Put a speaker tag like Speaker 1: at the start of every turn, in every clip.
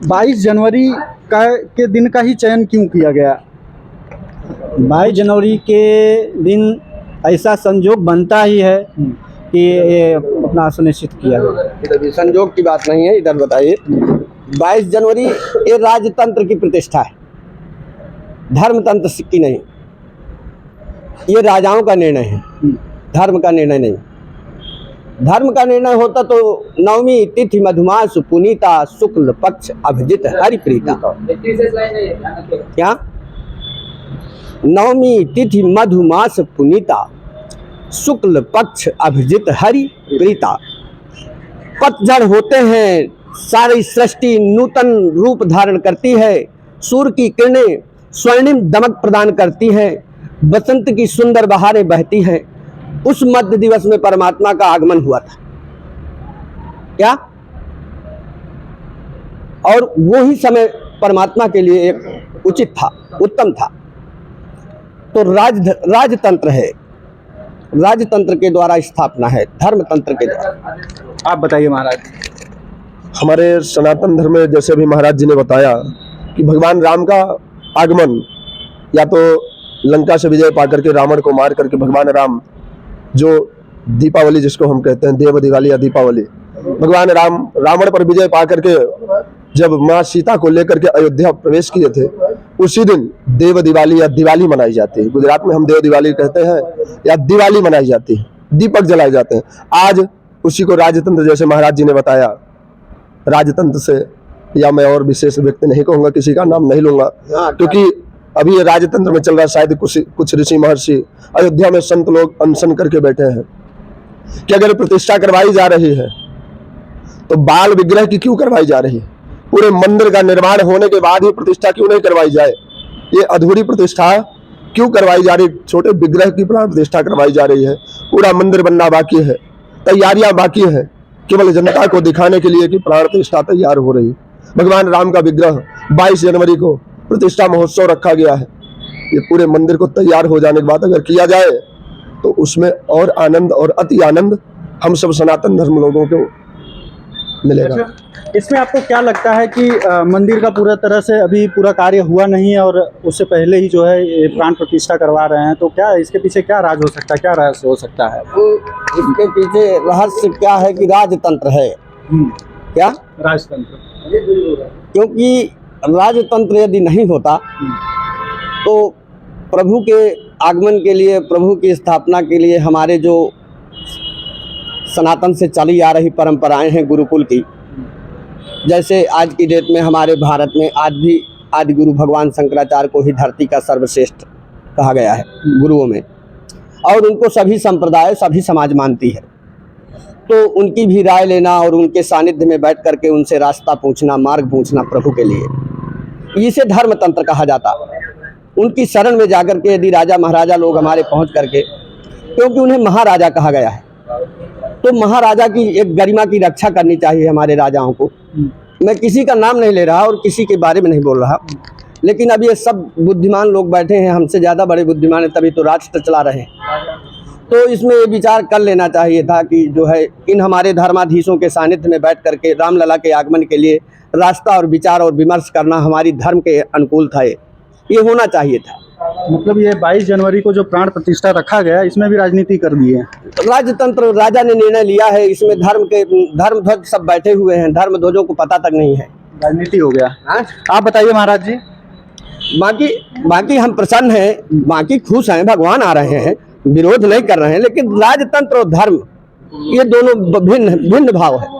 Speaker 1: 22 जनवरी के दिन का ही चयन क्यों किया गया?
Speaker 2: 22 जनवरी के दिन ऐसा संजोग बनता ही है कि ये अपना सुनिश्चित किया गया।
Speaker 3: संजोग की बात नहीं है, इधर बताइए। 22 जनवरी ये राजतंत्र की प्रतिष्ठा है, धर्मतंत्र की नहीं। ये राजाओं का निर्णय है, धर्म का निर्णय नहीं। धर्म का निर्णय होता तो नवमी तिथि मधुमास पुनीता शुक्ल पक्ष अभिजित हरिप्रीता। क्या? नवमी तिथि मधुमास पुनीता शुक्ल पक्ष अभिजित हरि प्रीता। पतझड़ होते हैं, सारी सृष्टि नूतन रूप धारण करती है। सूर्य की किरणें स्वर्णिम दमक प्रदान करती हैं, बसंत की सुंदर बहारें बहती हैं। उस मध्य दिवस में परमात्मा का आगमन हुआ था। क्या? और वो ही समय परमात्मा के लिए एक उचित था, उत्तम था। तो राजतंत्र है, राजतंत्र के द्वारा स्थापना है, धर्मतंत्र के द्वारा।
Speaker 1: आप बताइए महाराज।
Speaker 4: हमारे सनातन धर्म में जैसे भी महाराज जी ने बताया कि भगवान राम का आगमन या तो लंका से विजय पाकर के रावण को मार करके भगवान राम, जो दीपावली जिसको हम कहते हैं देव दिवाली या दीपावली, भगवान राम रावण पर विजय पा करके जब माँ सीता को लेकर के अयोध्या प्रवेश किए थे, उसी दिन देव दिवाली या दिवाली मनाई जाती है। गुजरात में हम देव दिवाली कहते हैं या दिवाली मनाई जाती है, दीपक जलाए जाते हैं। आज उसी को राजतंत्र, जैसे महाराज जी ने बताया, राजतंत्र से, या मैं और विशेष व्यक्ति नहीं कहूंगा, किसी का नाम नहीं लूंगा, क्योंकि अभी ये राजतंत्र में चल रहा है। शायद कुछ ऋषि महर्षि अयोध्या में संत लोग अनशन करके बैठे हैं कि अगर प्रतिष्ठा करवाई जा रही है तो बाल विग्रह की क्यों करवाई जा रही है? पूरे मंदिर का निर्माण होने के बाद ही प्रतिष्ठा क्यों नहीं करवाई जाए? ये अधूरी प्रतिष्ठा क्यों करवाई जा रही? छोटे विग्रह की प्राण प्रतिष्ठा करवाई जा रही है, पूरा मंदिर बनना बाकी है, तैयारियां बाकी है, केवल जनता को दिखाने के लिए कि प्राण प्रतिष्ठा तैयार हो रही। भगवान राम का विग्रह 22 जनवरी को प्रतिष्ठा महोत्सव रखा गया है। ये पूरे मंदिर को तैयार हो जाने के बाद अगर किया जाए तो उसमें और आनंद और अति आनंद हम सब सनातन धर्म लोगों को मिलेगा।
Speaker 1: अच्छा, इसमें आपको क्या लगता है कि मंदिर का पूरा तरह से अभी पूरा कार्य हुआ नहीं है और उससे पहले ही जो है ये प्राण प्रतिष्ठा करवा रहे हैं, तो क्या इसके पीछे क्या राज हो सकता है, क्या रहस्य हो सकता है?
Speaker 3: इसके पीछे रहस्य क्या है कि राजतंत्र है। क्या?
Speaker 1: राजतंत्र।
Speaker 3: क्योंकि राजतंत्र यदि नहीं होता तो प्रभु के आगमन के लिए, प्रभु की स्थापना के लिए हमारे जो सनातन से चली आ रही परंपराएं हैं गुरुकुल की, जैसे आज की डेट में हमारे भारत में आज भी आदि गुरु भगवान शंकराचार्य को ही धरती का सर्वश्रेष्ठ कहा गया है गुरुओं में, और उनको सभी संप्रदाय, सभी समाज मानती है। तो उनकी भी राय लेना और उनके सानिध्य में बैठ करके उनसे रास्ता पूछना, मार्ग पूछना प्रभु के लिए, इसे धर्मतंत्र कहा जाता। उनकी शरण में जाकर के यदि राजा महाराजा लोग हमारे पहुंच करके, क्योंकि उन्हें महाराजा कहा गया है, तो महाराजा की एक गरिमा की रक्षा करनी चाहिए हमारे राजाओं को। मैं किसी का नाम नहीं ले रहा और किसी के बारे में नहीं बोल रहा, लेकिन अब ये सब बुद्धिमान लोग बैठे हैं, हमसे ज़्यादा बड़े बुद्धिमान हैं, तभी तो राष्ट्र चला रहे हैं। तो इसमें ये विचार कर लेना चाहिए था कि जो है इन हमारे धर्माधीशों के सानिध्य में बैठ करके रामलला के आगमन के लिए रास्ता और विचार और विमर्श करना हमारी धर्म के अनुकूल था। ये होना चाहिए था।
Speaker 1: मतलब ये 22 जनवरी को जो प्राण प्रतिष्ठा रखा गया, इसमें भी राजनीति कर दी है।
Speaker 3: राजतंत्र, राजा ने निर्णय लिया है, इसमें धर्म ध्वज सब बैठे हुए हैं, धर्म ध्वजों को पता तक नहीं है,
Speaker 1: राजनीति हो गया।
Speaker 3: हाँ?
Speaker 1: आप बताइए महाराज जी।
Speaker 3: बाकी हम प्रसन्न हैं, बाकी खुश हैं, भगवान आ रहे हैं, विरोध नहीं कर रहे हैं, लेकिन राजतंत्र और धर्म ये दोनों भिन्न भाव है।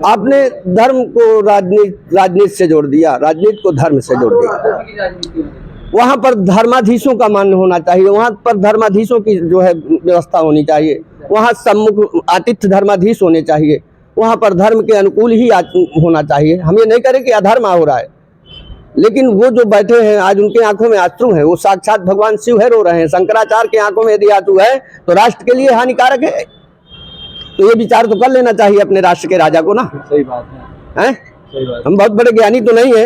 Speaker 3: आपने धर्म को राजनीति से जोड़ दिया, राजनीति को धर्म से जोड़ दिया। वहाँ पर धर्माधीशों का मान्य होना चाहिए, वहाँ पर धर्माधीशों की जो है व्यवस्था होनी चाहिए, वहाँ सम्मुख आतिथ्य धर्माधीश होने चाहिए, वहाँ पर धर्म के अनुकूल ही होना चाहिए। हम ये नहीं करें कि अधर्म हो रहा है, लेकिन वो जो बैठे हैं आज उनके आंखों में आंसू है, वो साक्षात भगवान शिव है, रो रहे हैं। शंकराचार्य के आंखों में यदि आंसू है तो राष्ट्र के लिए हानिकारक है। तो ये विचार तो कर लेना चाहिए अपने राष्ट्र के राजा को ना।
Speaker 1: सही बात है। सही बात।
Speaker 3: हम बहुत बड़े ज्ञानी तो नहीं है,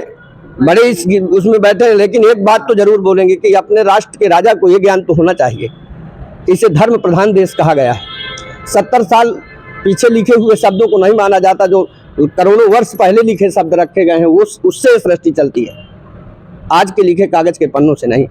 Speaker 3: बड़े उसमें बैठे हैं, लेकिन एक बात तो जरूर बोलेंगे कि अपने राष्ट्र के राजा को ये ज्ञान तो होना चाहिए। इसे धर्म प्रधान देश कहा गया है। 70 साल पीछे लिखे हुए शब्दों को नहीं माना जाता, जो करोड़ों वर्ष पहले लिखे शब्द रखे गए हैं, उससे सृष्टि चलती है, आज के लिखे कागज के पन्नों से नहीं।